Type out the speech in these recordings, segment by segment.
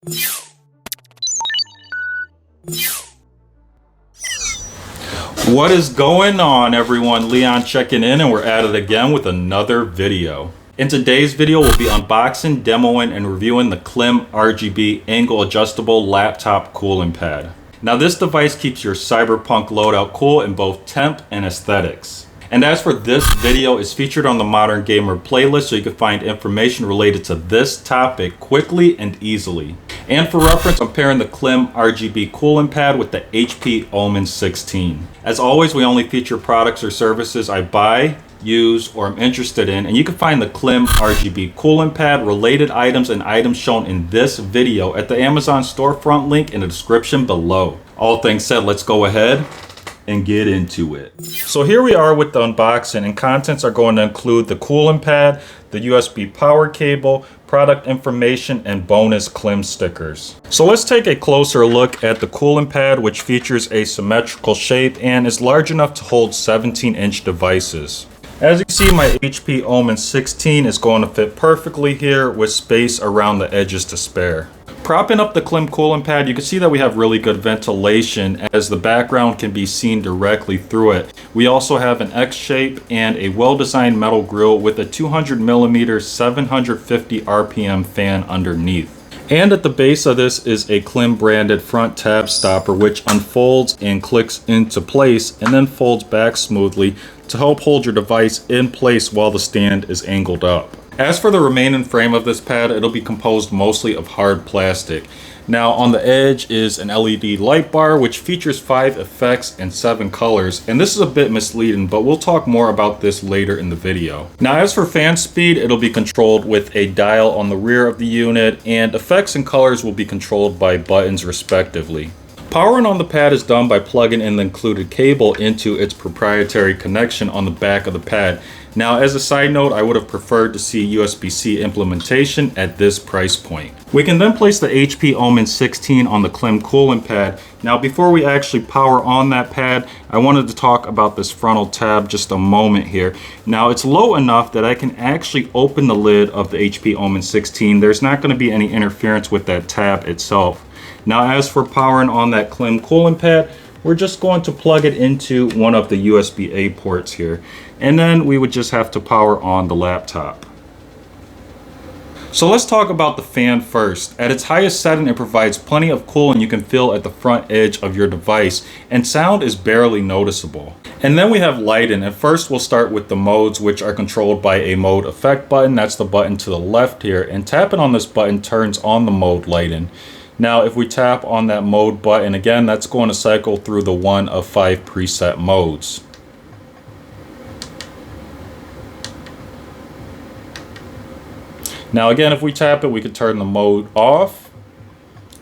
What is going on, everyone? Leon checking in, and we're at it again with another video. In today's video, we'll be unboxing, demoing, and reviewing the KLIM RGB angle adjustable laptop cooling pad. Now, this device keeps your Cyberpunk loadout cool in both temp and aesthetics. And as for this video, it's featured on the Modern Gamer playlist, so you can find information related to this topic quickly and easily. And for reference, I'm pairing the KLIM RGB cooling pad with the HP Omen 16. As always, we only feature products or services I buy, use, or am interested in, and you can find the KLIM RGB cooling pad, related items, and items shown in this video at the Amazon storefront link in the description below. All things said, let's go ahead and get into it. So here we are with the unboxing, and contents are going to include the cooling pad, the USB power cable, product information, and bonus KLIM stickers. So let's take a closer look at the cooling pad, which features a symmetrical shape and is large enough to hold 17-inch devices. As you see, my HP Omen 16 is going to fit perfectly here with space around the edges to spare. Propping up the KLIM cooling pad, you can see that we have really good ventilation as the background can be seen directly through it. We also have an X shape and a well-designed metal grill with a 200mm 750 RPM fan underneath. And at the base of this is a KLIM branded front tab stopper, which unfolds and clicks into place and then folds back smoothly to help hold your device in place while the stand is angled up. As for the remaining frame of this pad, it'll be composed mostly of hard plastic. Now, on the edge is an LED light bar, which features 5 effects and 7 colors. And this is a bit misleading, but we'll talk more about this later in the video. Now, as for fan speed, it'll be controlled with a dial on the rear of the unit, and effects and colors will be controlled by buttons respectively. Powering on the pad is done by plugging in the included cable into its proprietary connection on the back of the pad. Now, as a side note, I would have preferred to see USB-C implementation at this price point. We can then place the HP Omen 16 on the KLIM cooling pad. Now, before we actually power on that pad, I wanted to talk about this frontal tab just a moment here. Now, it's low enough that I can actually open the lid of the HP Omen 16. There's not going to be any interference with that tab itself. Now, as for powering on that KLIM cooling pad, we're just going to plug it into one of the USB-A ports here. And then we would just have to power on the laptop. So let's talk about the fan first. At its highest setting, it provides plenty of cooling you can feel at the front edge of your device, and sound is barely noticeable. And then we have lighting, and first we'll start with the modes, which are controlled by a mode effect button. That's the button to the left here, and tapping on this button turns on the mode lighting. Now, if we tap on that mode button again, that's going to cycle through the one of 5 preset modes. Now again, if we tap it, we could turn the mode off,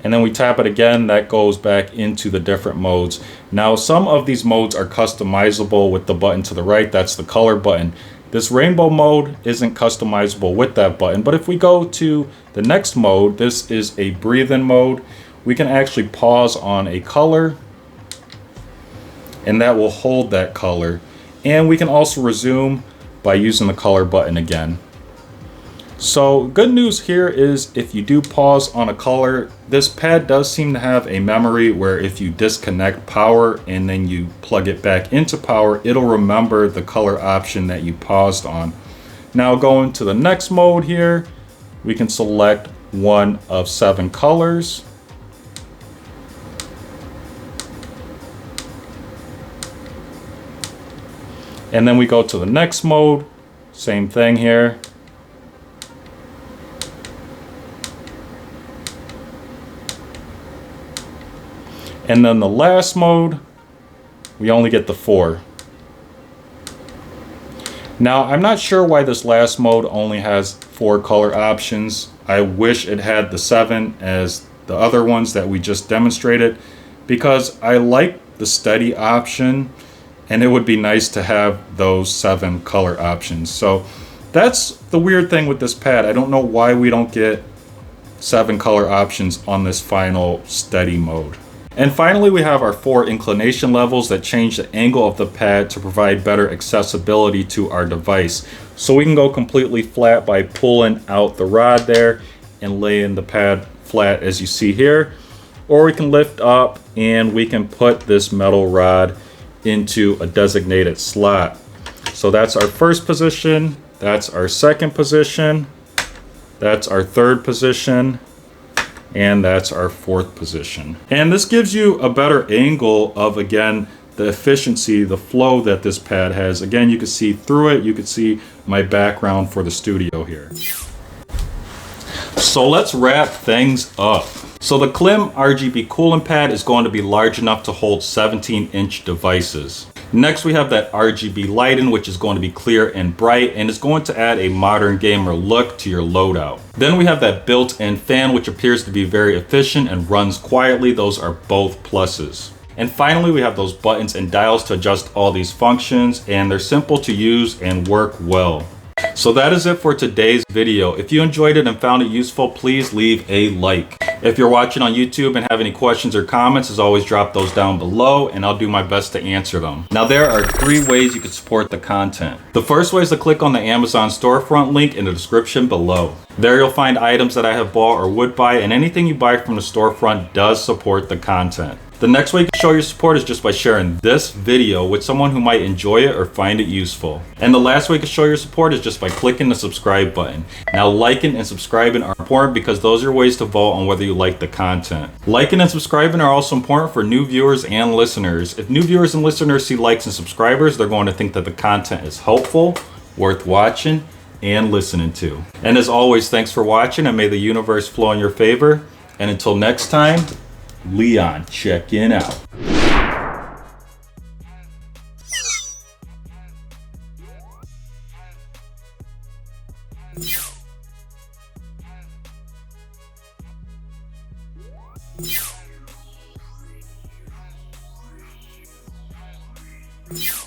and then we tap it again, that goes back into the different modes. Now, some of these modes are customizable with the button to the right. That's the color button. This rainbow mode isn't customizable with that button, but if we go to the next mode, this is a breathe-in mode. We can actually pause on a color, and that will hold that color. And we can also resume by using the color button again. So good news here is if you do pause on a color, this pad does seem to have a memory where if you disconnect power and then you plug it back into power, it'll remember the color option that you paused on. Now going to the next mode here, we can select one of 7 colors. And then we go to the next mode, same thing here. And then the last mode, we only get the 4. Now, I'm not sure why this last mode only has 4 color options. I wish it had the 7 as the other ones that we just demonstrated, because I like the steady option, and it would be nice to have those 7 color options. So that's the weird thing with this pad. I don't know why we don't get 7 color options on this final steady mode. And finally, we have our 4 inclination levels that change the angle of the pad to provide better accessibility to our device. So we can go completely flat by pulling out the rod there and laying the pad flat as you see here, or we can lift up and we can put this metal rod into a designated slot. So that's our first position, that's our second position, that's our third position, and that's our fourth position. And this gives you a better angle of, again, the efficiency, the flow that this pad has. Again, you can see through it, you can see my background for the studio here. So let's wrap things up. So the Klim RGB cooling pad is going to be large enough to hold 17-inch devices. Next we have that RGB lighting, which is going to be clear and bright and is going to add a modern gamer look to your loadout. Then we have that built-in fan, which appears to be very efficient and runs quietly. Those are both pluses. And finally, we have those buttons and dials to adjust all these functions, and they're simple to use and work well. So that is it for today's video. If you enjoyed it and found it useful, please leave a like. If you're watching on YouTube and have any questions or comments, as always, drop those down below and I'll do my best to answer them. Now, there are 3 ways you can support the content. The first way is to click on the Amazon storefront link in the description below. There you'll find items that I have bought or would buy, and anything you buy from the storefront does support the content. The next way you can show your support is just by sharing this video with someone who might enjoy it or find it useful. And the last way you can show your support is just by clicking the subscribe button. Now, liking and subscribing are important because those are ways to vote on whether you like the content. Liking and subscribing are also important for new viewers and listeners. If new viewers and listeners see likes and subscribers, they're going to think that the content is helpful, worth watching, and listening to. And as always, thanks for watching, and may the universe flow in your favor. And until next time, Leon checking out. You